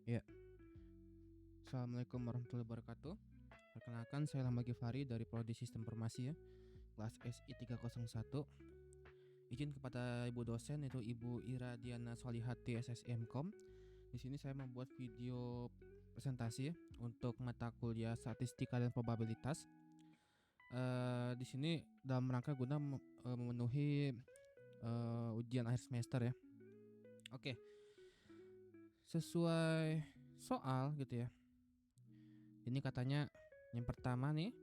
Ya, Assalamualaikum warahmatullahi wabarakatuh. Perkenalkan, saya Lama Givari dari Prodi Sistem Informasi ya, kelas SI 301. Izin kepada Ibu dosen, yaitu Ibu Ira Diana Solihati SSMkom. Di sini saya membuat video presentasi ya, untuk mata kuliah statistika dan probabilitas. Di sini dalam rangka guna memenuhi ujian akhir semester ya. Oke, sesuai soal gitu ya. Ini katanya yang pertama nih,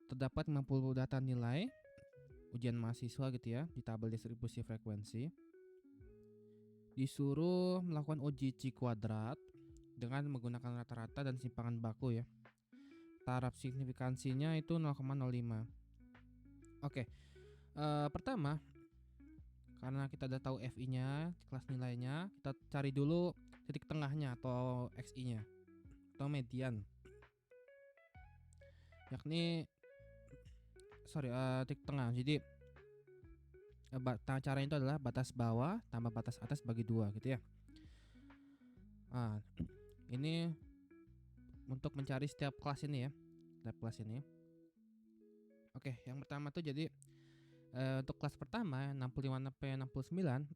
terdapat 50 data nilai ujian mahasiswa gitu ya di tabel distribusi frekuensi. Disuruh melakukan uji C kuadrat dengan menggunakan rata-rata dan simpangan baku ya. Taraf signifikansinya itu 0,05. Oke, pertama karena kita udah tahu FI-nya, kelas nilainya, kita cari dulu titik tengahnya atau XI-nya atau median. Yakni titik tengah. Jadi caranya itu adalah batas bawah tambah batas atas bagi 2 gitu ya. Nah, ini untuk mencari setiap kelas ini ya. Setiap kelas ini. Oke, yang pertama tuh jadi untuk kelas pertama 65 sampai 69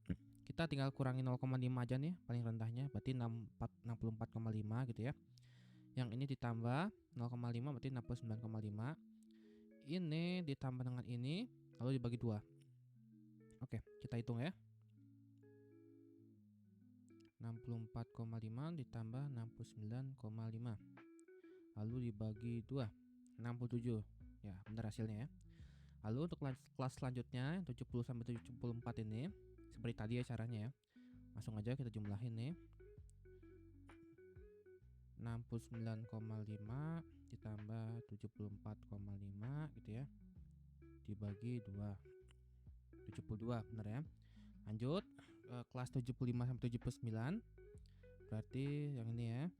kita tinggal kurangi 0,5 aja nih paling rendahnya, berarti 64,5 gitu ya. Yang ini ditambah 0,5 berarti 69,5. Ini ditambah dengan ini lalu dibagi 2. Oke, kita hitung ya. 64,5 ditambah 69,5 lalu dibagi 2, 67. Ya, benar hasilnya ya. Lalu untuk kelas selanjutnya 70 sampai 74 ini seperti tadi ya caranya ya. Langsung aja kita jumlahin nih. 69,5 ditambah 74,5 gitu ya. Dibagi 2. 72 benar ya. Lanjut kelas 75 sampai 79. Berarti yang ini ya.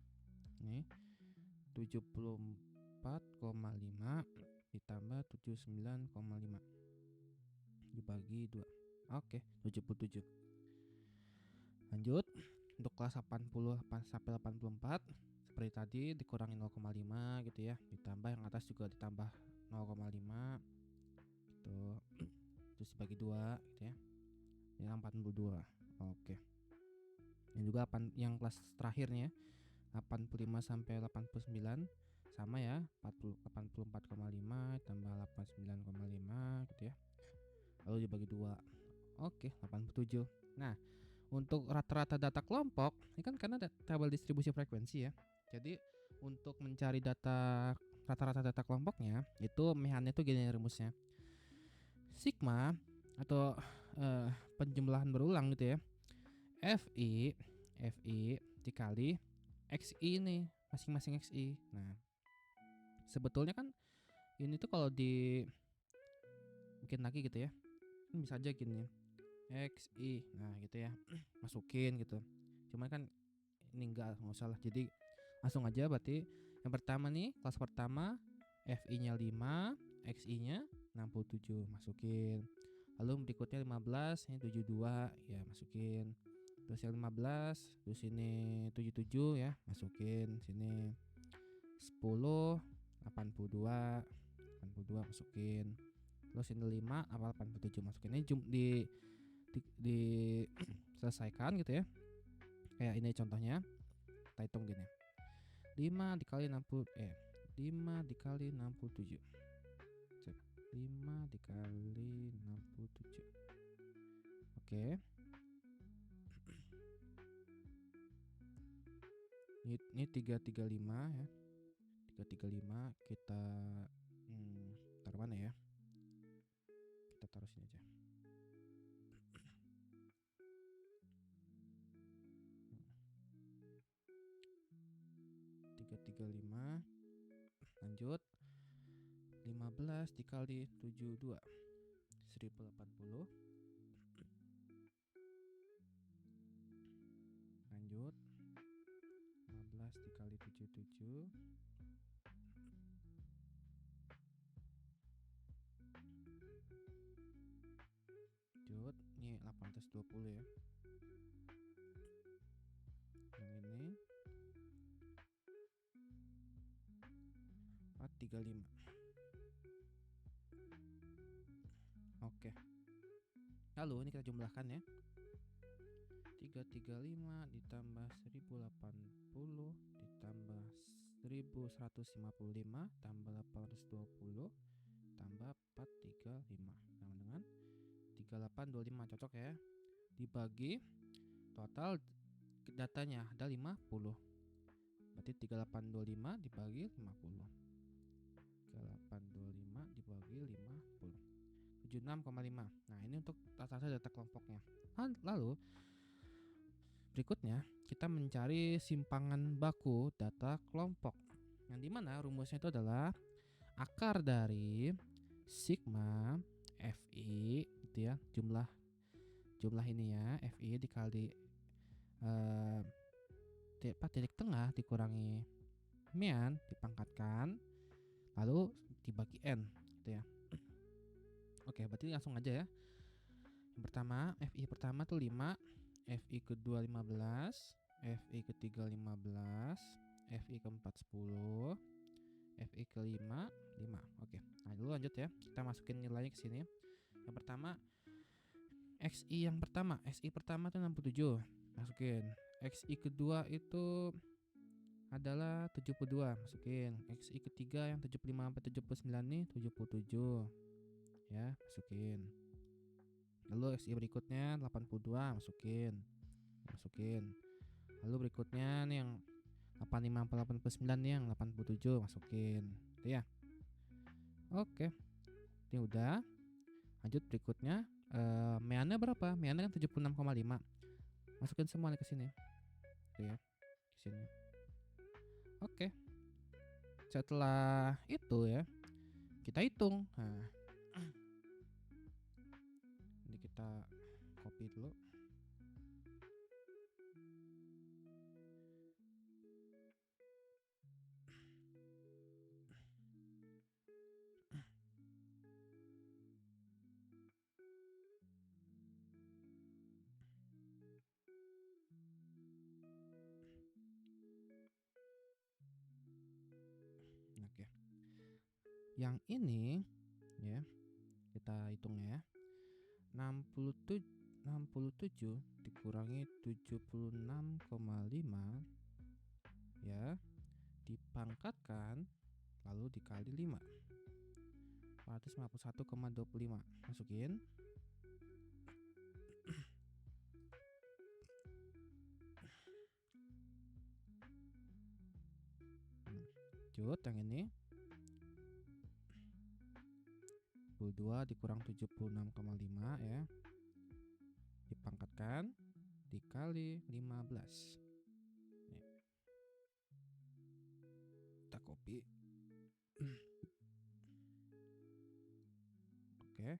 Nih 74,5 ditambah 79,5 dibagi 2. Oke, 77. Lanjut untuk kelas 80 sampai 84 seperti tadi dikurangi 0,5 gitu ya, ditambah yang atas juga ditambah 0,5 gitu. Terus dibagi 2 gitu ya. Ini 82. Oke. Yang juga yang kelas terakhirnya 85 sampai 89 sama ya, 84,5 tambah 89,5 gitu ya. Lalu dibagi 2. Oke, 87. Nah, untuk rata-rata data kelompok, ini kan karena tabel distribusi frekuensi ya. Jadi untuk mencari data rata-rata data kelompoknya, itu mehannya tuh gini rumusnya. Sigma atau penjumlahan berulang gitu ya. FI dikali XI nih, masing-masing XI. Nah, sebetulnya kan ini tuh kalau di bikin lagi gitu ya, kan bisa aja gini XI, nah gitu ya, masukin gitu. Cuman kan ini nggak usah lah, jadi langsung aja. Berarti yang pertama nih, kelas pertama FI-nya 5, XI-nya 67, masukin. Lalu berikutnya 15, ini 72 ya, masukin. Terus yang 15, terus ini 77 ya, masukin. Sini 10, 82, 82 masukin. Terus ini 5, 87 masukin. Ini di selesaikan gitu ya. Kayak ini contohnya. Kita hitung gini. 5 dikali 60 5 dikali 67. 5 dikali 67. Oke. Ini 335 ya. 335 kita taruh mana ya? Kita taruh sini aja. 335. Lanjut. 15 dikali 72. 1080. Lanjut. 15 dikali 77. Lanjut. Ini 820 ya. Yang ini 35. Oke. Lalu ini kita jumlahkan ya. 335 ditambah 1080 ditambah 1155 tambah 820 tambah 435 sama dengan 3825, cocok ya. Dibagi total datanya ada 50. Berarti 3825 dibagi 50. 3825 dibagi 50. 76,5. Nah, ini untuk tata data kelompoknya. Lalu berikutnya kita mencari simpangan baku data kelompok, yang dimana rumusnya itu adalah akar dari sigma fi gitu ya, jumlah ini ya, fi dikali titik tengah dikurangi mean dipangkatkan lalu dibagi n gitu ya. Oke, berarti langsung aja ya. Yang pertama, fi pertama tuh 5, fi kedua 15, fi ketiga 15, fi keempat 10, fi kelima 5. Oke. Nah, dulu lanjut ya. Kita masukin nilainya ke sini. Yang pertama xi pertama tuh 67. Masukin. Xi kedua itu adalah 72, masukin. Xi ketiga yang 75 sampai 79 nih 77. Ya, masukin. Lalu xi berikutnya 82, masukin. Lalu berikutnya nih yang 85 sampai 89 nih yang 87, masukin. Itu ya. Oke. Ini udah. Lanjut berikutnya, meannya berapa? Meannya kan 76,5. Masukin semua nih ke sini. Tuh ya. Ke sini. Oke. Setelah itu ya, kita hitung. Nah, ini kita copy dulu. Oke. Yang ini ya, kita hitung ya. 67 dikurangi 76,5 ya, dipangkatkan lalu dikali 5. 451,25. Masukin. Lanjut yang ini 22 dikurang 76,5 ya, dipangkatkan dikali 15. Nih. Kita copy. Oke,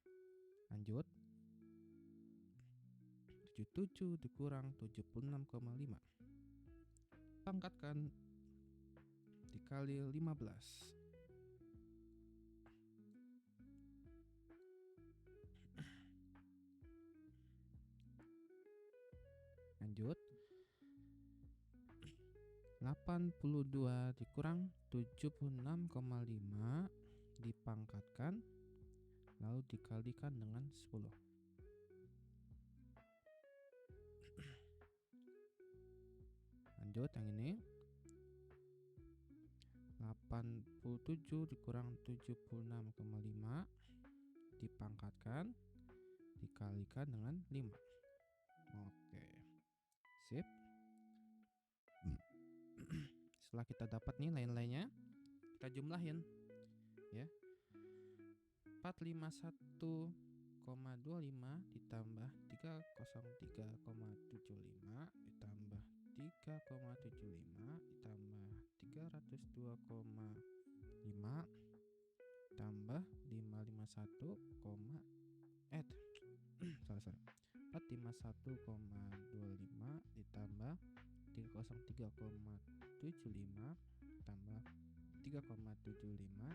lanjut. 77 dikurang 76,5 pangkatkan dikali 15. Lanjut. 82 dikurang 76,5 dipangkatkan lalu dikalikan dengan 10. Lanjut yang ini 87 dikurang 76,5 dipangkatkan dikalikan dengan 5. Oke, sip. Setelah kita dapat nih lain-lainnya, kita jumlahin ya. 451,25 ditambah 303,75 ditambah 3,75 ditambah 302,5 tambah 551, salah. 451,25 ditambah 303,75 tambah 3,75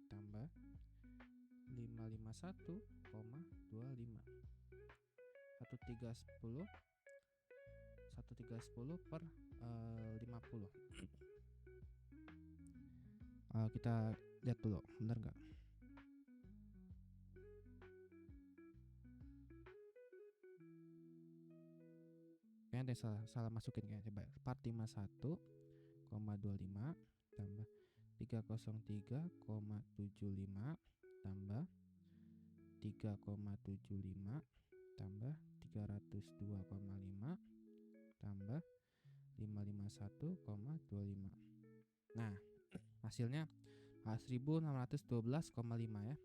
tambah 551,25. 1310 per 50. Kita Lihat dulu, bener nggak? Kayaknya ada yang salah masukin kayaknya. Coba 451,25 tambah 303,75 tambah 3,75 tambah 302,5 tambah 551,25. Nah, hasilnya 1612,5 ya.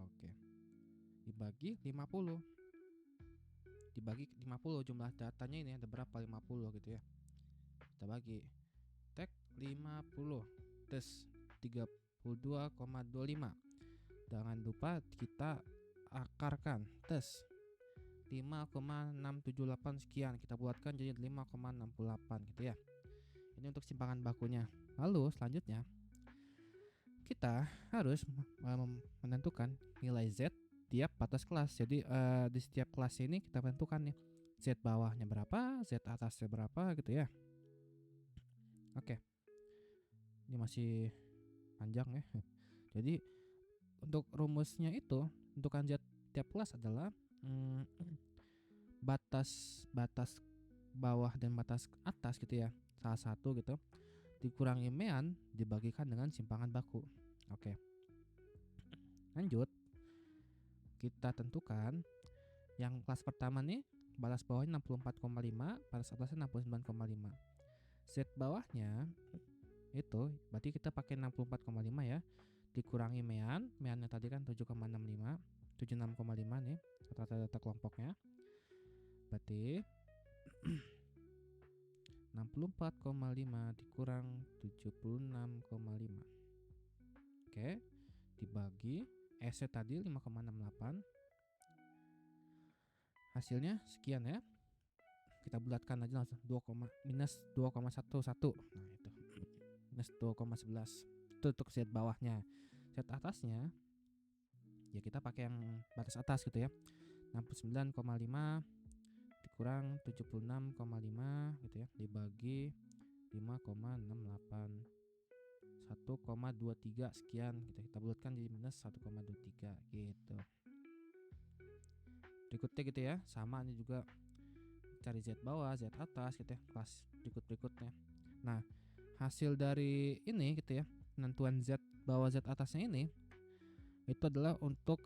Oke. Dibagi 50. Dibagi 50, jumlah datanya ini ada berapa? 50 gitu ya. Kita bagi. Tek 50 tes 32,25. Jangan lupa kita akarkan tes 5,678 sekian, kita buatkan jadi 5,68 gitu ya. Ini untuk simpangan bakunya. Lalu selanjutnya kita harus menentukan nilai Z tiap batas kelas. Jadi di setiap kelas ini kita tentukan nih Z bawahnya berapa, Z atasnya berapa gitu ya. Oke. Ini masih panjang ya. Jadi untuk rumusnya itu tentukan Z tiap kelas adalah batas bawah dan batas atas gitu ya, salah satu gitu, dikurangi mean dibagikan dengan simpangan baku. Oke, lanjut kita tentukan yang kelas pertama nih, batas bawahnya 64,5, batas atasnya 69,5. Z bawahnya itu berarti kita pakai 64,5 ya, dikurangi meannya tadi kan 7,65, 76,5 nih rata-rata kelompoknya, berarti 64,5 dikurang 76,5. Oke, dibagi S tadi 5,68. Hasilnya sekian ya. Kita bulatkan aja langsung, minus 2,11. Nah, itu. Minus 2,11. Itu untuk Z bawahnya. Z atasnya ya kita pakai yang batas atas gitu ya. 69,5 dikurang 76,5 gitu ya, dibagi 5,68, 1,23 sekian gitu. Kita bulatkan jadi minus 1,23 gitu. Berikutnya gitu ya, sama ini juga cari Z bawah, Z atas gitu ya, kelas berikutnya. Nah, hasil dari ini gitu ya, penentuan Z bawah Z atasnya ini itu adalah untuk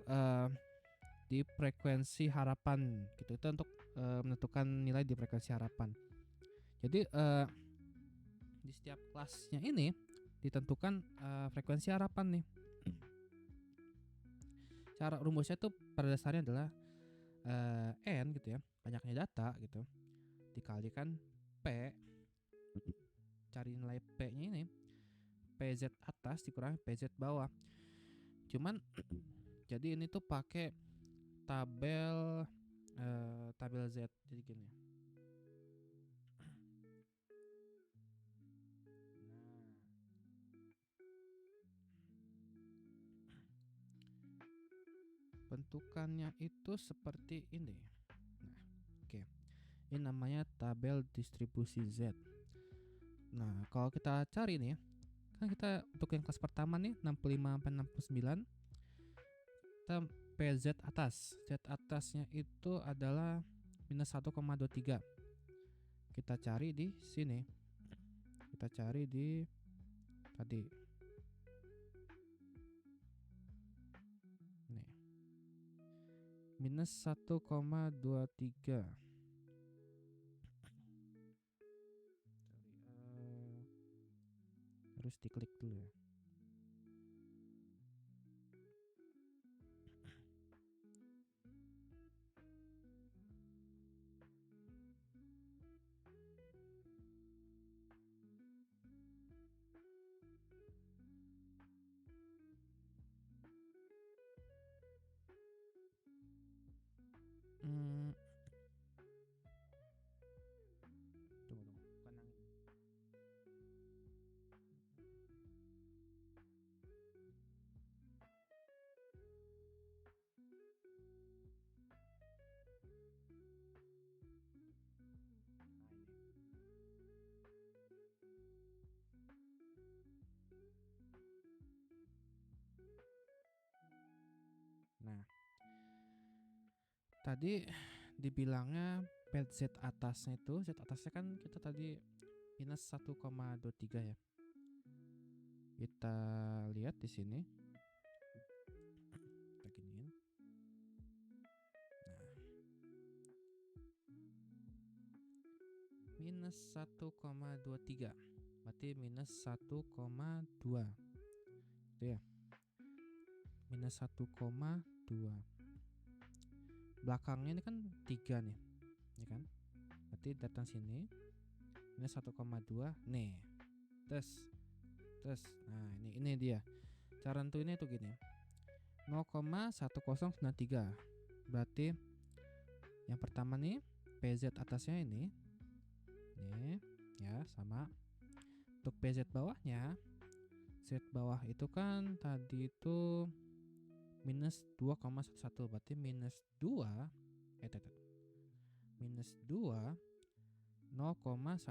di frekuensi harapan gitu. Itu untuk menentukan nilai di frekuensi harapan. Jadi di setiap kelasnya ini ditentukan frekuensi harapan nih. Cara rumusnya tuh pada dasarnya adalah n gitu ya, banyaknya data gitu, dikalikan p, cari nilai p-nya ini, pz atas dikurangi pz bawah. Cuman jadi ini tuh pakai tabel Z, jadi gini. Bentukannya itu seperti ini. Nah, oke. Ini namanya tabel distribusi Z. Nah, kalau kita cari nih, kan kita untuk yang kelas pertama nih 65 sampai 69, kita PZ atas. Z atasnya itu adalah minus 1,23. Kita cari di sini. Kita cari di tadi. Nih. Minus 1,23. Harus diklik dulu ya. Tunggu, bukan yang ini. tadi dibilangnya PZ atasnya itu, Z atasnya kan kita tadi minus 1,23 ya. Kita lihat di sini. Kita giniin. Nah. Minus 1,23. Berarti minus 1,2. Itu ya. Minus 1,2. Belakangnya ini kan 3 nih. Ya kan? Berarti datang sini minus 1,2 nih. Terus. Nah, ini dia. Cara nentuinnya itu gini. 0,1093. Berarti yang pertama nih PZ atasnya ini ya sama. Untuk PZ bawahnya, Z bawah itu kan tadi itu minus 2,11, berarti minus 2 minus 2 0,11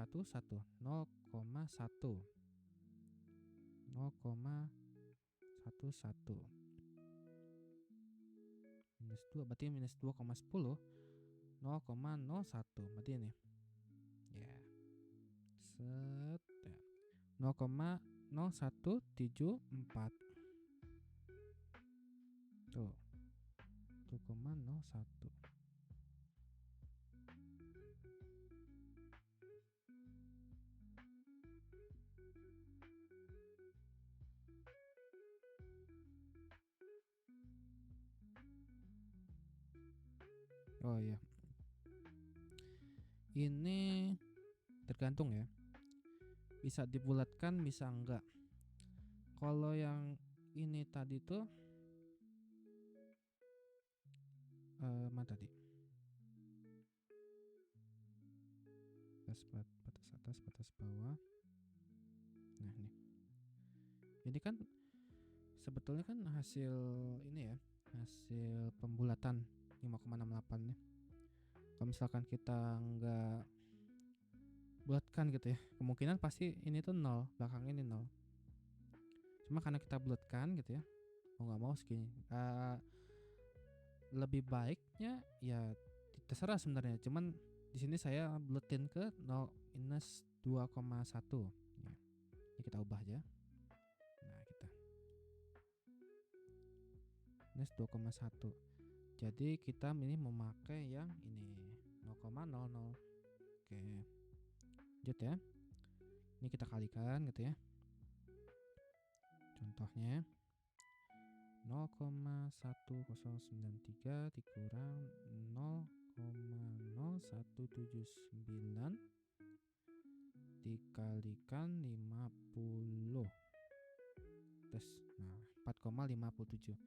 minus 2 berarti minus 2,10 0,01 berarti ini ya set ya. 0,0174 tuh 1,01. Oh iya, ini tergantung ya, bisa dibulatkan bisa enggak. Kalau yang ini tadi tuh mana tadi, batas atas batas bawah. Nah ini kan sebetulnya kan hasil ini ya, hasil pembulatan 5,68 nih. Kalau misalkan kita enggak bulatkan gitu ya, kemungkinan pasti ini tuh 0, belakang ini 0. Cuma karena kita bulatkan gitu ya, mau nggak mau segini. Lebih baiknya ya terserah sebenarnya. Cuman di sini saya buletin ke 0 minus 2,1. Ya. Ini kita ubah aja. Nah kita minus 2,1. Jadi kita ini memakai yang ini 0,00. Oke. Lanjut ya. Ini kita kalikan gitu ya. Contohnya 0,1093 dikurang 0,0179 dikalikan 50. Terus nah 4,57.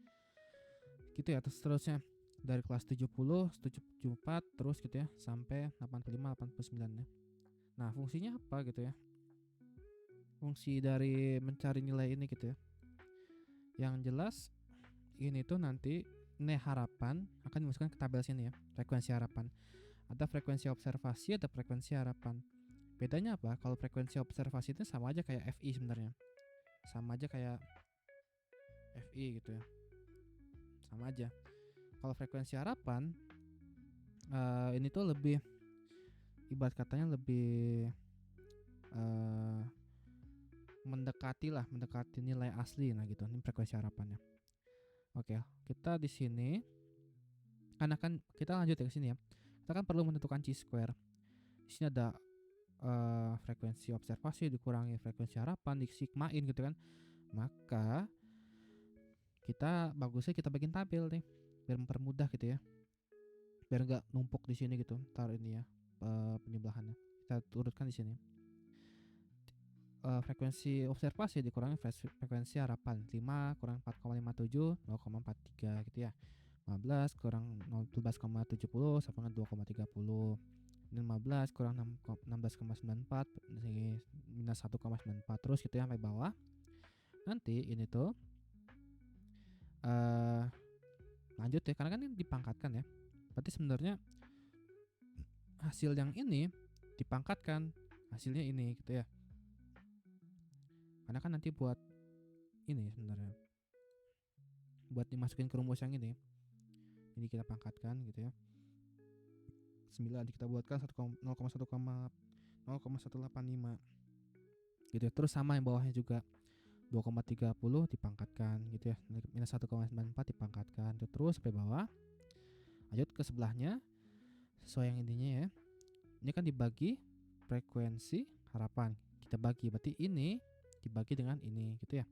Gitu ya, terus terusnya dari kelas 70, 74 terus gitu ya sampai 85, 89 ya. Nah, fungsinya apa gitu ya? Fungsi dari mencari nilai ini gitu ya. Yang jelas ini tuh nanti harapan akan dimasukkan ke tabel sini ya, frekuensi harapan. Ada frekuensi observasi, ada frekuensi harapan. Bedanya apa? Kalau frekuensi observasi itu sama aja kayak FI sebenarnya. Sama aja kayak FI gitu ya. Sama aja. Kalau frekuensi harapan ini tuh lebih ibarat katanya lebih mendekati nilai asli, nah gitu. Ini frekuensi harapannya. Oke, kita di sini karena kan kita lanjut ya ke sini ya. Kita kan perlu menentukan chi-square. Di sini ada frekuensi observasi dikurangi frekuensi harapan disigmain gitu kan. Maka bagusnya kita bikin tabel nih biar mempermudah gitu ya. Biar enggak numpuk di sini gitu. Taruh ini ya penjumlahannya. Kita urutkan di sini. Frekuensi observasi dikurangi frekuensi harapan 5 kurang 4,57 0,43 gitu ya. 15 kurang 12,70 sama dengan 2,30. 15 kurang 16,94 minus 1,94 terus gitu ya sampai bawah. Nanti ini tuh lanjut ya, karena kan ini dipangkatkan ya. Berarti sebenarnya hasil yang ini dipangkatkan, hasilnya ini gitu ya. Karena kan nanti buat ini sebenarnya buat dimasukin ke rumus yang ini. Jadi kita pangkatkan gitu ya. kita buatkan 0,185 gitu ya. Terus sama yang bawahnya juga 2,30 dipangkatkan gitu ya, minus 1,94 dipangkatkan gitu, terus sampai bawah. Lanjut ke sebelahnya sesuai yang intinya ya. Ini kan dibagi frekuensi harapan, kita bagi, berarti ini dibagi dengan ini gitu ya.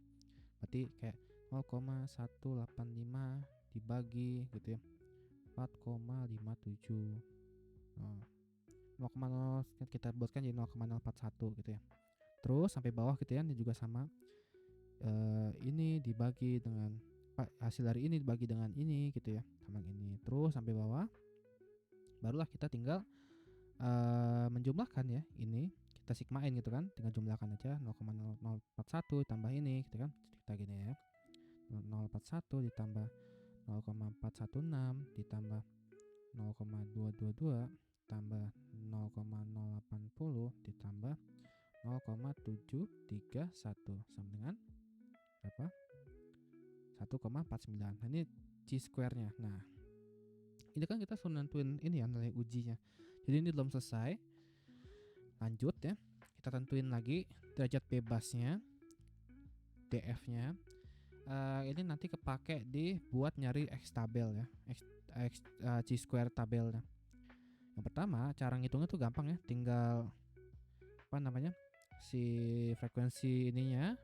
Berarti kayak 0,185 dibagi gitu ya 4,57. 0,0 kita buatkan jadi 0,041 gitu ya. Terus sampai bawah gitu ya, ini juga sama. Ini dibagi dengan hasil dari ini dibagi dengan ini gitu ya, sama ini. Terus sampai bawah barulah kita tinggal menjumlahkan ya, ini kita sigmain gitu kan, tinggal jumlahkan aja 0,0041 ditambah ini gitu kan, kita gini ya, 041 ditambah 0,416 ditambah 0,222 tambah 0,080 ditambah 0,731 sama dengan berapa? 1,49. Nah, ini C square-nya. Nah, ini kan kita sudah nentuin ini ya, nilai ujinya. Jadi ini belum selesai. Lanjut ya. Kita tentuin lagi derajat bebasnya, DF-nya. Ini nanti kepake di buat nyari X tabel ya. C square tabelnya. Yang pertama, cara ngitungnya tuh gampang ya. Tinggal apa namanya? Si frekuensi ininya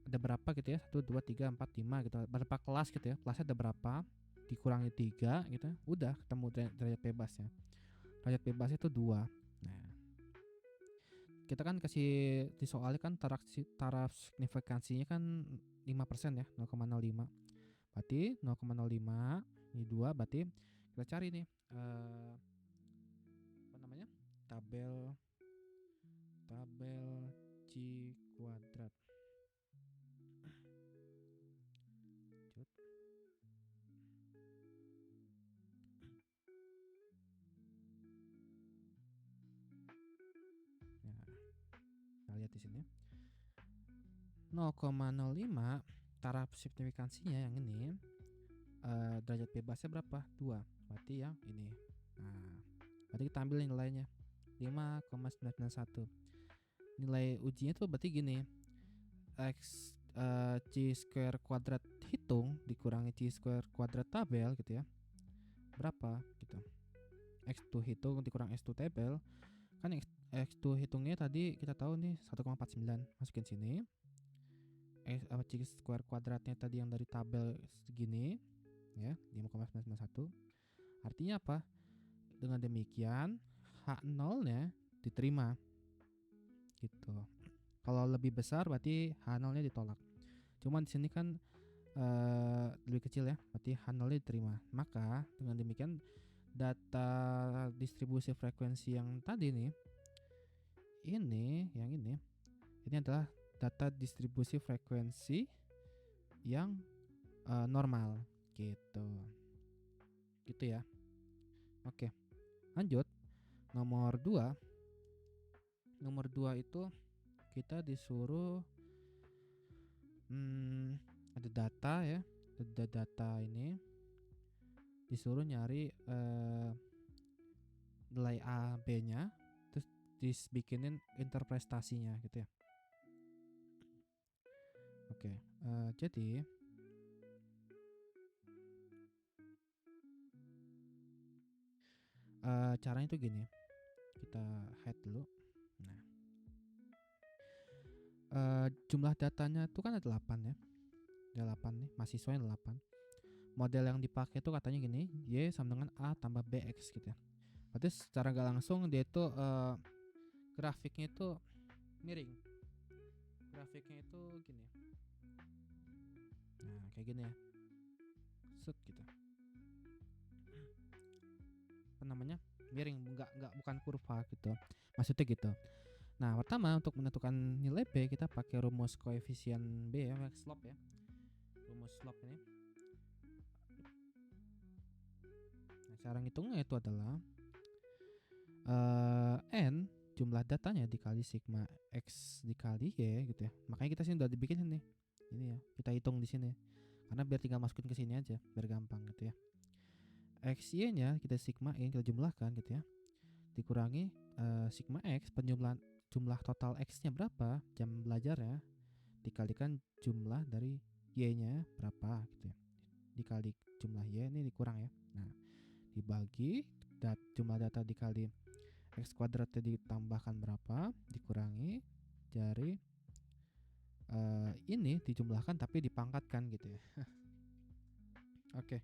ada berapa gitu ya, 1, 2, 3, 4, 5 gitu, berapa kelas gitu ya, kelasnya ada berapa, dikurangi 3 gitu, udah ketemu derajat bebasnya. Derajat bebasnya itu 2. Nah, kita kan kasih di soalnya kan taraf signifikansinya kan 5% ya, 0,05. Berarti 0,05 ini 2, berarti kita cari nih apa namanya, tabel C kuadrat. Kita lihat di sini 0,05 taraf signifikansinya yang ini, derajat bebasnya berapa? 2. Berarti yang ini. Nah, berarti kita ambil nilainya 5,991. Nilai ujinya tuh berarti gini, X C square kuadrat hitung dikurangi C square kuadrat tabel gitu ya, berapa gitu. X2 hitung dikurang X2 tabel kan, X2 hitungnya tadi kita tahu nih 1,49, masukin sini. C square kuadratnya tadi yang dari tabel segini ya, 5,991. Artinya apa? Dengan demikian H0 nya diterima gitu. Kalau lebih besar berarti H0 nya ditolak. Cuman di sini kan lebih kecil ya, berarti H0 nya diterima. Maka dengan demikian data distribusi frekuensi yang tadi nih, ini adalah data distribusi frekuensi yang normal gitu ya. Oke, lanjut nomor 2 itu kita disuruh ada data ya, ada data ini disuruh nyari nilai A B nya, terus dibikinin interpretasinya gitu ya. Oke, jadi caranya tuh gini, kita hide dulu. Nah, jumlah datanya tuh kan ada 8 ya, ada 8 nih, mahasiswanya 8. Model yang dipakai tuh katanya gini, Y sama dengan A tambah BX gitu ya. Berarti secara gak langsung dia itu grafiknya itu miring, grafiknya itu gini. Nah, kayak gini ya, set gitu, apa namanya, miring, bukan kurva gitu, maksudnya gitu. Nah, pertama untuk menentukan nilai B kita pakai rumus koefisien B ya, slope ya, rumus slope ini. Nah, cara ngitungnya itu adalah N jumlah datanya dikali sigma X dikali Y gitu ya. Makanya kita sini udah dibikin nih, ini ya, kita hitung di sini karena biar tinggal masukin ke sini aja biar gampang gitu ya. XY-nya kita sigmain, kita jumlahkan gitu ya. Dikurangi sigma X, penjumlahan jumlah total X-nya berapa, jam belajarnya, dikalikan jumlah dari Y-nya berapa gitu ya. Dikali jumlah Y ini dikurang ya. Nah, dibagi jumlah data dikali X kuadratnya ditambahkan berapa, dikurangi dari ini dijumlahkan tapi dipangkatkan gitu ya. Oke.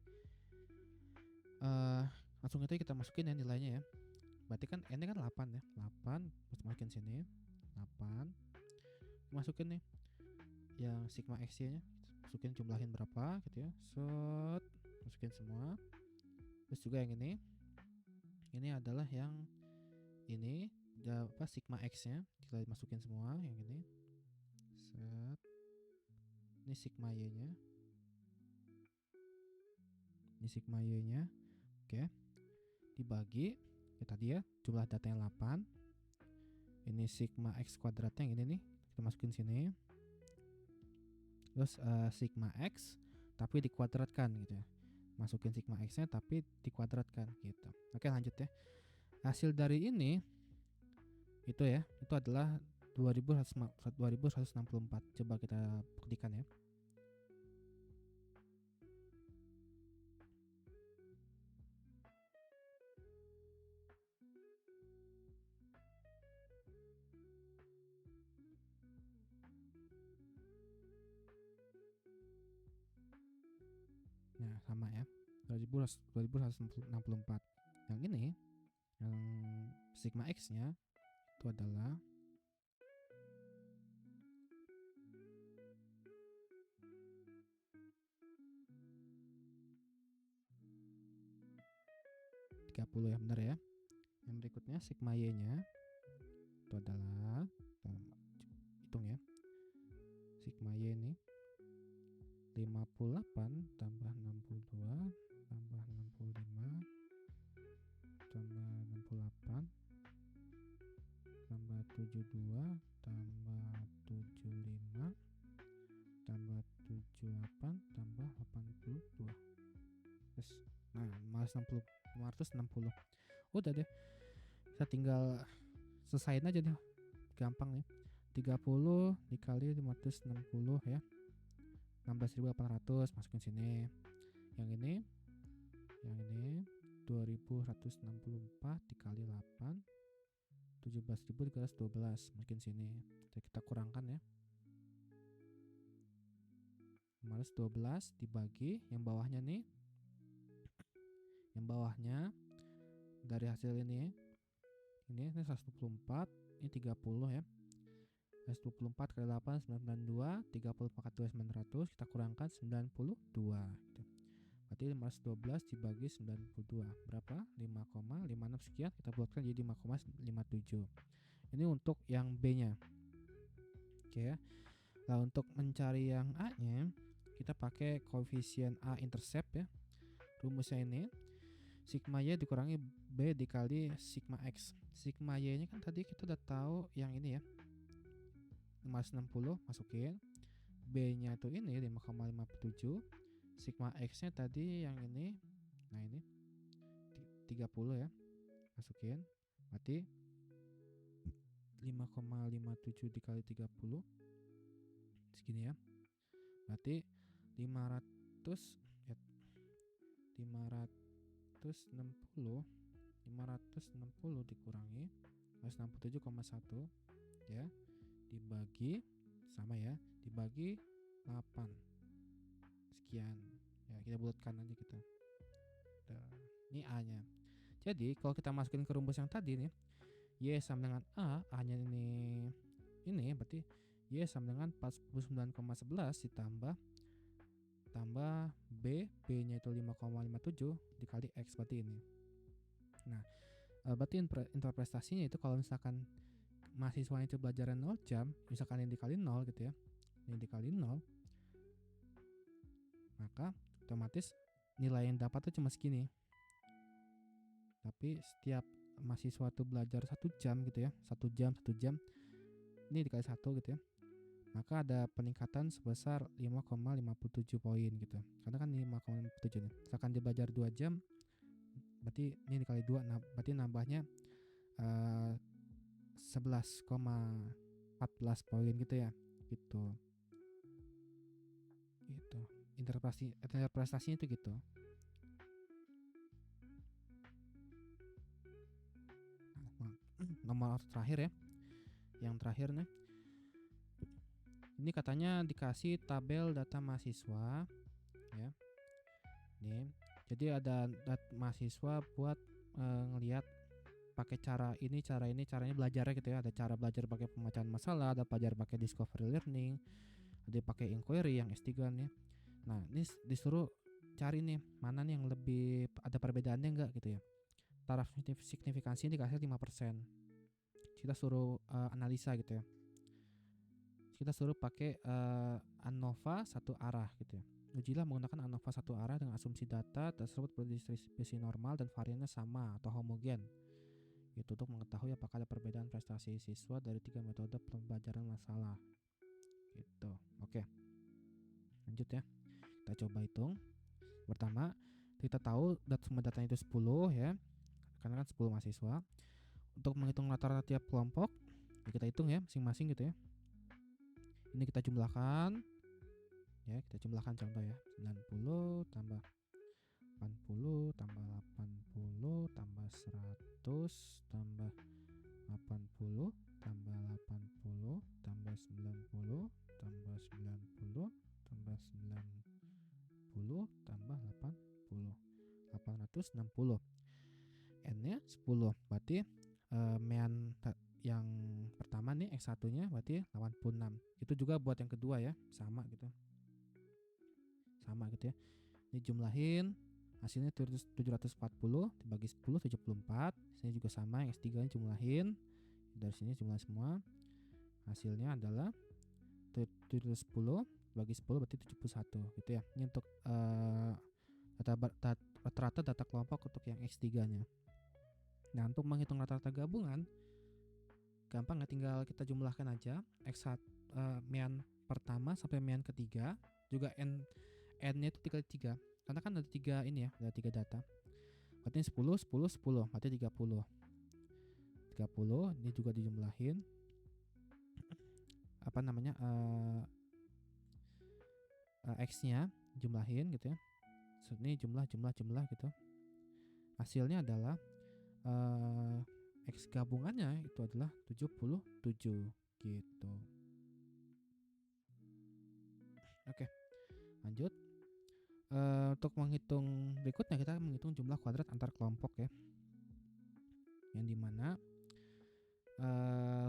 Langsung aja kita masukin ya nilainya ya. Berarti kan N nya kan 8 ya. 8 masukin sini. 8 masukin nih yang sigma X nya, masukin jumlahin berapa gitu ya. Set, masukin semua. Terus juga yang ini. Ini adalah yang ini apa sigma X nya, kita masukin semua yang ini. Set. Ini sigma Y nya. Ini sigma Y nya. Oke. Dibagi ya tadi ya, jumlah datanya 8. Ini sigma X kuadratnya yang ini nih, kita masukin sini. Terus sigma X tapi dikuadratkan gitu ya. Masukin sigma X nya tapi dikuadratkan gitu. Oke, lanjut ya. Hasil dari ini itu ya, itu adalah 2164. Coba kita buktikan ya. Nah, sama ya. 2164. Yang ini, yang sigma X-nya itu adalah 30 ya, benar ya. Yang berikutnya sigma Y-nya itu adalah, hitung ya. Sigma Y ini 58 tambah 62 tambah 65 tambah 68 tambah 72 tambah 75 tambah 78 tambah 82. Terus, nah, 560. Udah deh, kita tinggal selesain aja deh, gampang nih. 30 dikali 560 ya, 16.800, masukin sini. Yang ini 2164 dikali 8, 17.312, masukin sini. Kita kurangkan ya. 512 dibagi yang bawahnya nih. Yang bawahnya dari hasil ini 124, ini 30 ya. 124 kali 8 992, 30 pangkat 2 900, kita kurangkan 92 gitu. Berarti 512 dibagi 92 berapa? 5,56 sekian, kita buatkan jadi 5,57. Ini untuk yang B-nya. Oke ya. Nah, untuk mencari yang A-nya, kita pakai koefisien A intercept ya. Rumusnya ini sigma Y dikurangi B dikali sigma X. Sigma Y-nya kan tadi kita udah tahu yang ini ya, 560, masukin. B-nya itu ini 5,57. Sigma X-nya tadi yang ini, nah ini 30 ya, masukin. Berarti 5,57 dikali 30 segini ya. Berarti 560 dikurangi 167,1 ya, dibagi sama ya, dibagi 8 sekian ya, kita bulatkan aja kita. Ini A nya. Jadi kalau kita masukin ke rumus yang tadi nih, Y sama dengan A nya ini berarti Y sama dengan 49,11 tambah B nya itu 5,57 dikali X, berarti ini. Nah, berarti interpretasinya itu kalau misalkan mahasiswa itu belajar 0 jam, misalkan ini dikali 0 gitu ya, ini dikali 0, maka otomatis nilai yang dapat itu cuma segini. Tapi setiap mahasiswa itu belajar 1 jam gitu ya, 1 jam ini dikali 1 gitu ya, maka ada peningkatan sebesar 5,57 poin gitu. Karena kan 5,57 nih. Misalkan dia belajar 2 jam, berarti ini dikali 2, nah berarti nambahnya 11,14 poin gitu ya. Gitu. Gitu. Interpretasinya itu gitu. Nomor terakhir ya. Yang terakhir nih. Ini katanya dikasih tabel data mahasiswa ya. Nih. Jadi ada mahasiswa buat ngelihat pakai caranya belajarnya gitu ya. Ada cara belajar pakai pemecahan masalah, ada belajar pakai discovery learning, ada pakai inquiry yang S3 nih. Nah, ini disuruh cari nih mana nih yang lebih ada perbedaannya enggak gitu ya. Taraf signifikansinya dikasih 5%. Kita suruh analisa gitu ya. Kita suruh pakai ANOVA satu arah gitu ya. Ujilah menggunakan ANOVA satu arah dengan asumsi data tersebut berdistribusi normal dan variannya sama atau homogen. Itu untuk mengetahui apakah ada perbedaan prestasi siswa dari 3 metode pembelajaran masalah. Gitu. Oke. Lanjut ya. Kita coba hitung. Pertama, kita tahu semua datanya itu 10 ya. Karena kan 10 mahasiswa. Untuk menghitung rata-rata tiap kelompok, kita hitung ya masing-masing gitu ya. Ini kita jumlahkan. Ya, kita jumlahkan contoh ya. 90 tambah 80 tambah 80 tambah 100 tambah 80 tambah 80 tambah 90 tambah 90 tambah 90 tambah 80 860. N-nya 10. Berarti mean yang pertama nih X1 nya berarti 86. Itu juga buat yang kedua ya, sama gitu ya. Ini jumlahin hasilnya 740 dibagi 10 74. Sini juga sama, yang S3 nya jumlahin. Dari sini jumlah semua. Hasilnya adalah 710 bagi 10 berarti 71 gitu ya. Ini untuk rata-rata data kelompok untuk yang X3 nya. Nah, untuk menghitung rata-rata gabungan gampang ya, tinggal kita jumlahkan aja X1 mean pertama sampai mean ketiga, juga n-nya itu dikali 3. Karena kan ada 3 ini ya, ada 3 data. Berarti 10 10 10, berarti 30. 30 ini juga dijumlahin apa namanya X-nya jumlahin gitu ya. Ini jumlah gitu. Hasilnya adalah X gabungannya itu adalah 77 gitu. Oke, lanjut. Untuk menghitung berikutnya kita menghitung jumlah kuadrat antar kelompok ya. Yang dimana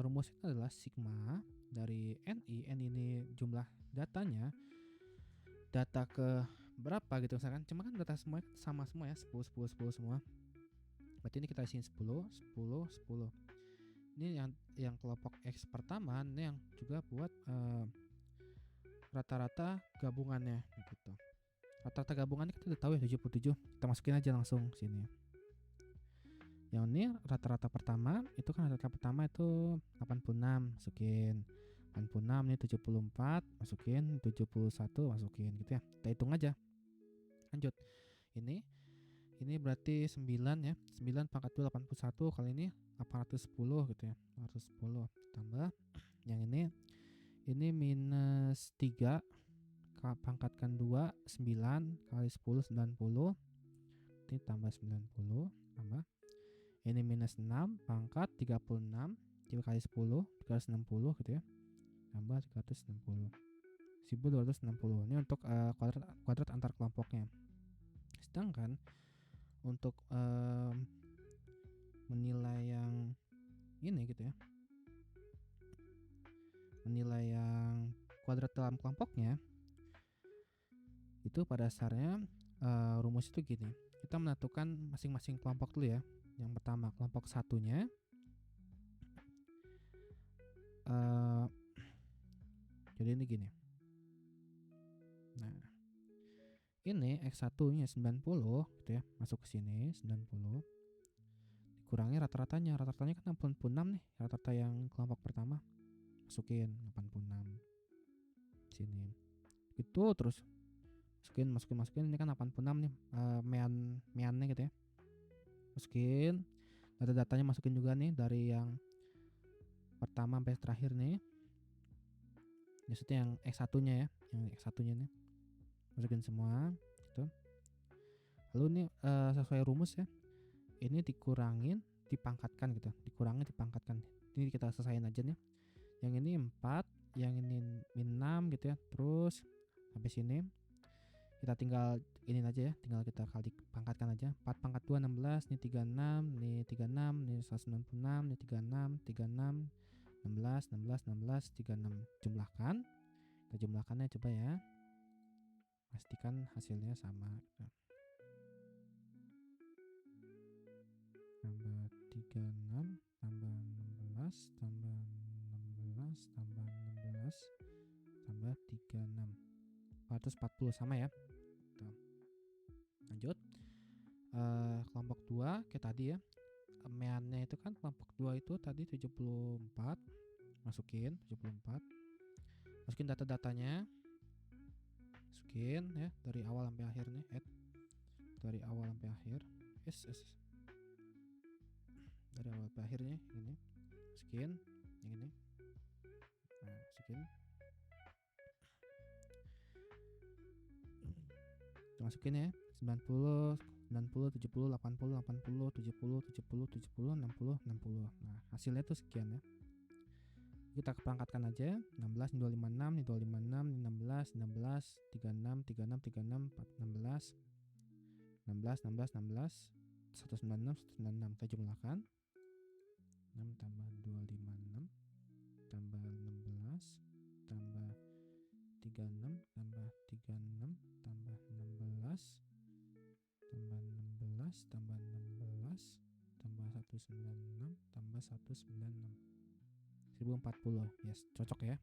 rumusnya adalah sigma dari NI. N ini jumlah datanya, data ke berapa gitu misalkan. Cuma kan data semua sama semua ya, 10 10 10 semua. Berarti ini kita isiin 10 10 10. Ini yang kelompok X pertama, ini yang juga buat rata-rata gabungannya gitu. Rata-rata gabungannya kita udah tahu ya 77. Kita masukin aja langsung sini. Yang ini rata-rata pertama, itu kan rata-rata pertama itu 86, masukin. 86 ini 74, masukin. 71 masukin gitu ya. Kita hitung aja. Lanjut. Ini berarti 9 ya. 9 pangkat 2 81, kali ini 810 gitu ya. 810 tambah yang ini minus 3 pangkatkan 2 9 kali 10 90. Ini tambah 90 tambah ini minus 6 pangkat 36 kali 10 360 gitu ya. Tambah 360. 1260. Ini untuk kuadrat antar kelompoknya. Sedangkan untuk menilai yang ini gitu ya, menilai yang kuadrat dalam kelompoknya itu pada dasarnya rumus itu gini. Kita menentukan masing-masing kelompok dulu ya. Yang pertama kelompok satunya jadi ini gini. Nah, ini X1 nya 90 gitu ya, masuk ke sini 90. Dikurangi rata-ratanya kan 86 nih, rata-rata yang kelompok pertama. Masukin 86 sini. Itu terus masukin ini kan 86 nih meannya gitu ya. Masukin data-datanya, masukin juga nih dari yang pertama sampai terakhir nih. Maksudnya yang X1-nya ya, yang X1-nya nih. Masukin semua gitu. Lalu nih sesuai rumus ya. Ini dikurangin, dipangkatkan gitu. Dikurangin, dipangkatkan. Ini kita selesain aja nih. Yang ini 4, yang ini min 6 gitu ya. Terus sampai sini kita tinggal ini aja ya, tinggal kita kali pangkatkan aja. 4 pangkat 2 16, ini 36, ini 36, ini 196, ini 36, 36, 16, 16, 16, 36. Jumlahkan. Kita jumlahkannya coba ya. Pastikan hasilnya sama gitu. Tambah 36 tambah 16 tambah 16 tambah 16 tambah 36. 440 sama ya. Tuh. Lanjut. Kelompok 2 kayak tadi ya. Meannya itu kan kelompok 2 itu tadi 74. Masukin 74. Masukin data-datanya. Masukin ya dari awal sampai akhir nih. Dari awal sampai akhir. Yes. Dari awal sampai akhir nih ini. Masukin yang ini. Nah, masukin. Masukin ya. 90, 90, 70, 80, 80, 70, 70, 70, 60, 60. Nah, hasilnya tuh sekian ya. Kita perangkatkan aja. 16, ini 256, ini 256, ini 16, 16, 36, 36, 36, 16, 16, 16, 16, 196, 196. Kita jumlahkan. 6 tambah 256 tambah 16 tambah 36 tambah 36 tambah 16 tambah 16 tambah 16 tambah 196 tambah 196. 1040. Yes, cocok ya.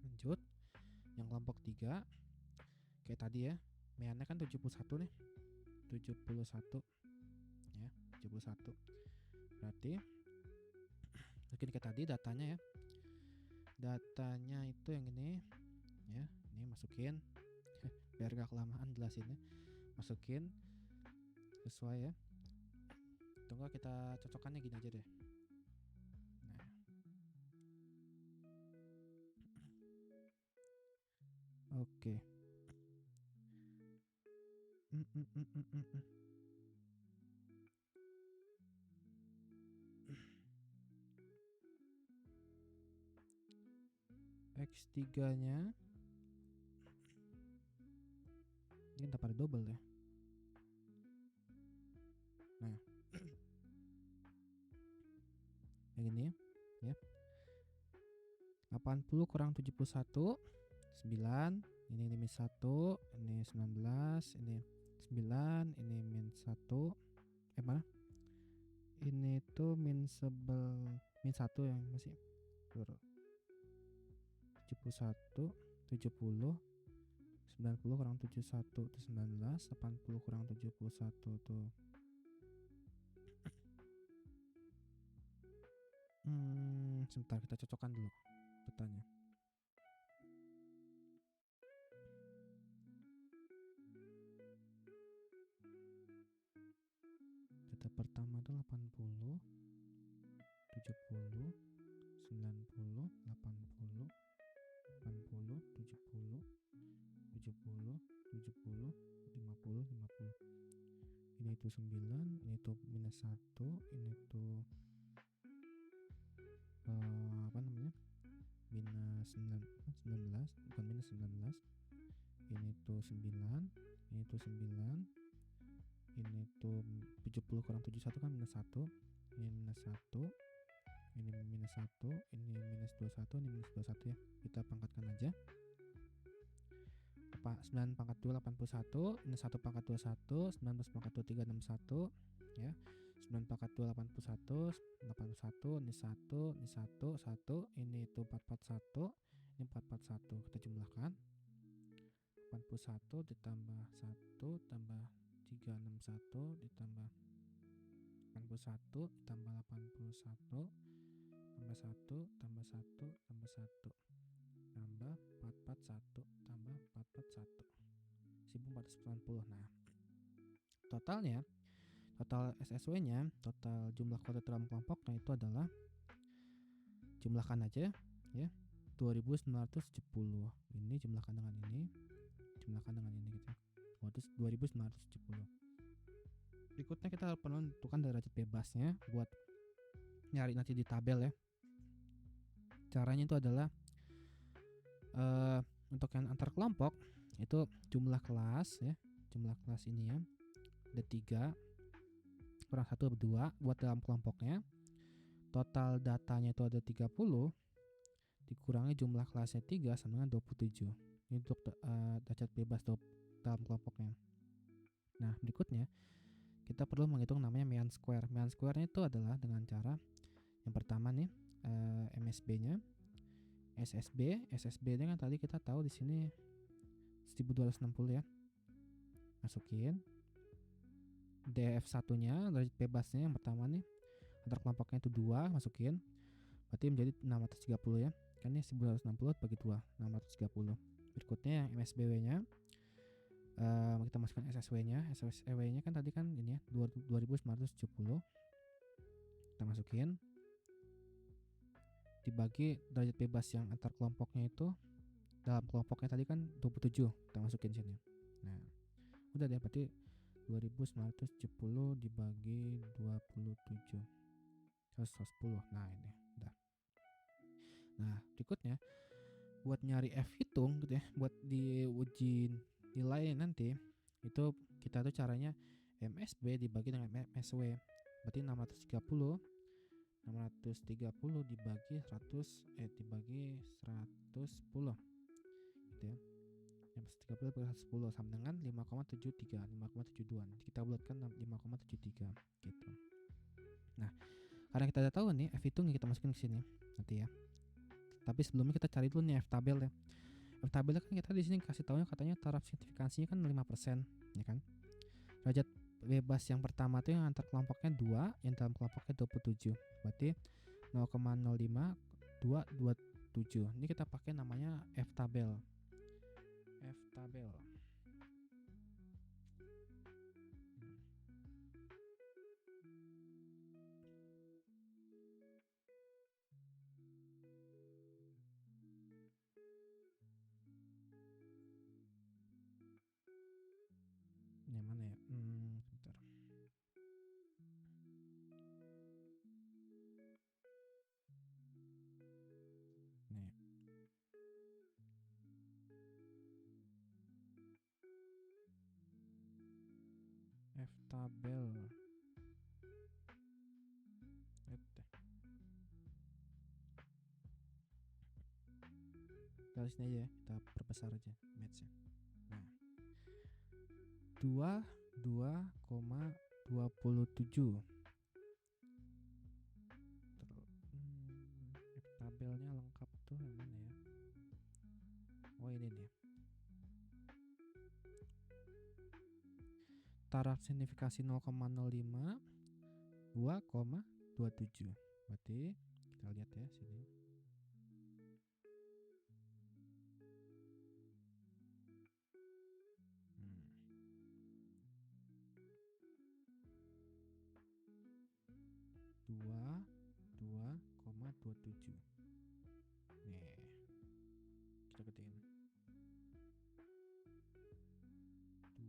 Lanjut. Yang kelompok 3 kayak tadi ya. Meannya kan 71 nih. 71 ya, 71. Berarti mungkin kayak tadi datanya ya. Datanya itu yang ini ya. Ini masukin biar gak kelamaan jelasinnya. Masukin sesuai ya. Tunggu kita cocokkannya gini aja deh. Nah. Oke. X3 nya ini tak pada double ya. Nah yang ini ya, 80 kurang 71 9, ini min 1, ini 19, ini 9, ini min 1. Mana? Ini tuh min 1 yang masih 71, 70, 90 kurang 71 itu 19, 80 kurang 71 tuh sebentar kita cocokkan dulu datanya. Data pertama itu 80, 70, 90, 80, 80, 70, 70, 70, 50, 50. Ini tuh 9, ini tuh minus 1, ini tuh apa namanya? Minus 19, bukan minus 19. Ini tuh 9, ini tuh 9. Ini tuh 70 kurang 71 kan minus 1. Ini minus 1. Ini minus 1, ini minus 21, ini minus 21 ya. Kita pangkatkan aja. 9 pangkat 2 81, ini 1 pangkat 21, 19 pangkat 2 361 ya. 9 pangkat 2 81, 81, ini 1, ini 1, 1, ini itu 441, ini 441. Kita jumlahkan. 81 ditambah 1 tambah 361 ditambah 81 ditambah 81 tambah 1 tambah 1 tambah 1 tambah 441 tambah 441 1490. Nah totalnya Total SSW-nya, total jumlah kuota dalam kelompoknya itu adalah, jumlahkan aja ya, 2970. Ini jumlahkan dengan ini, jumlahkan dengan ini gitu. 2970. Berikutnya kita perlu menentukan derajat bebasnya buat nyari nanti di tabel ya. Caranya itu adalah untuk yang antar kelompok itu jumlah kelas ya, jumlah kelas ini ya, ada 3 kurang 1 2 buat dalam kelompoknya. Total datanya itu ada 30 dikurangi jumlah kelasnya 3 sama dengan 27. Ini untuk derajat bebas dalam kelompoknya. Nah, berikutnya kita perlu menghitung namanya mean square. Mean square-nya itu adalah dengan cara yang pertama nih, MSB-nya. SSB-nya kan tadi kita tahu di sini 1260 ya. Masukin. DF1-nya, derajat bebasnya yang pertama nih, antar kelompoknya itu 2, masukin. Berarti menjadi 630 ya. Kan ini 1260 bagi 2, 630. Berikutnya yang MSBW-nya, kita masukkan SSW-nya. SSW-nya kan tadi kan ini ya, 2970. Kita masukin. Dibagi derajat bebas yang antar kelompoknya itu, dalam kelompoknya tadi kan 27, kita masukin sini. Nah, udah deh, berarti 2970 dibagi 27, 110. Nah, ini udah. Nah, berikutnya buat nyari F hitung gitu ya, buat diuji nilai nanti, itu kita tuh caranya MSB dibagi dengan MSW. Berarti 630 dibagi 100 dibagi 110 gitu ya. 30 dibagi 110 sama dengan 5,73, 5,72. Nanti kita bulatkan 5,73 gitu. Nah, karena kita udah tahu nih F hitung, kita masukin ke sini nanti ya. Tapi sebelumnya kita cari dulu nih F tabel ya. F tabel kan kita di sini kasih tahunya katanya taraf signifikansinya kan 5%, ya kan? Derajat bebas yang pertama tuh yang antar kelompoknya 2, yang dalam kelompoknya 27. Berarti 0,05 227. Ini kita pakai namanya F tabel. F tabel. Yang mana ya? Bentar. Nih. F tabel. Dari sini aja ya, kita perbesar aja match-nya. Nah, 22,27. F tabelnya lengkap tuh yang mana ya? Oh, ini nih. Taraf signifikasi 0,05 2,27. Berarti kita lihat ya sini. Dua 2,27. Nih, kita ketik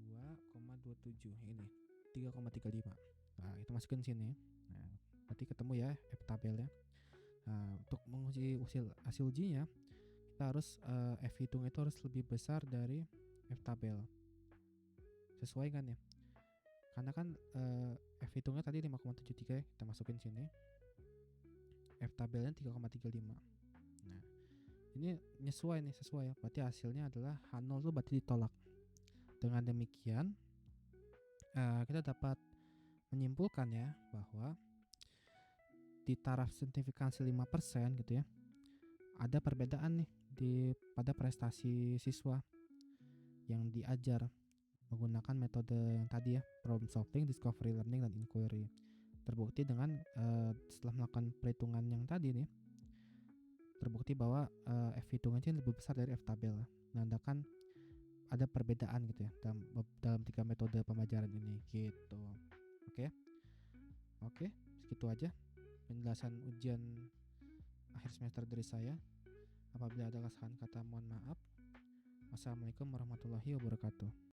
2,27 ini 3,35. Nah, itu masukin sini. Nah, berarti ketemu ya F tabelnya. Nah, untuk menguji hasil ujinya, kita harus F hitung itu harus lebih besar dari F tabel. Sesuai kan ya? Karena kan F hitungnya tadi 5,73 ya, kita masukin sini. F tabelnya 3,35. Nah, ini sesuai ya. Berarti hasilnya adalah H0 itu berarti ditolak. Dengan demikian kita dapat menyimpulkan ya bahwa di taraf signifikansi 5% gitu ya, ada perbedaan nih pada prestasi siswa yang diajar menggunakan metode yang tadi ya, problem solving, discovery learning, dan inquiry. Terbukti dengan setelah melakukan perhitungan yang tadi nih, terbukti bahwa F hitungannya lebih besar dari F tabel, menandakan ada perbedaan gitu ya dalam 3 metode pembelajaran ini gitu. ya. Oke, segitu aja penjelasan ujian akhir semester dari saya. Apabila ada kesalahan kata mohon maaf. Wassalamualaikum warahmatullahi wabarakatuh.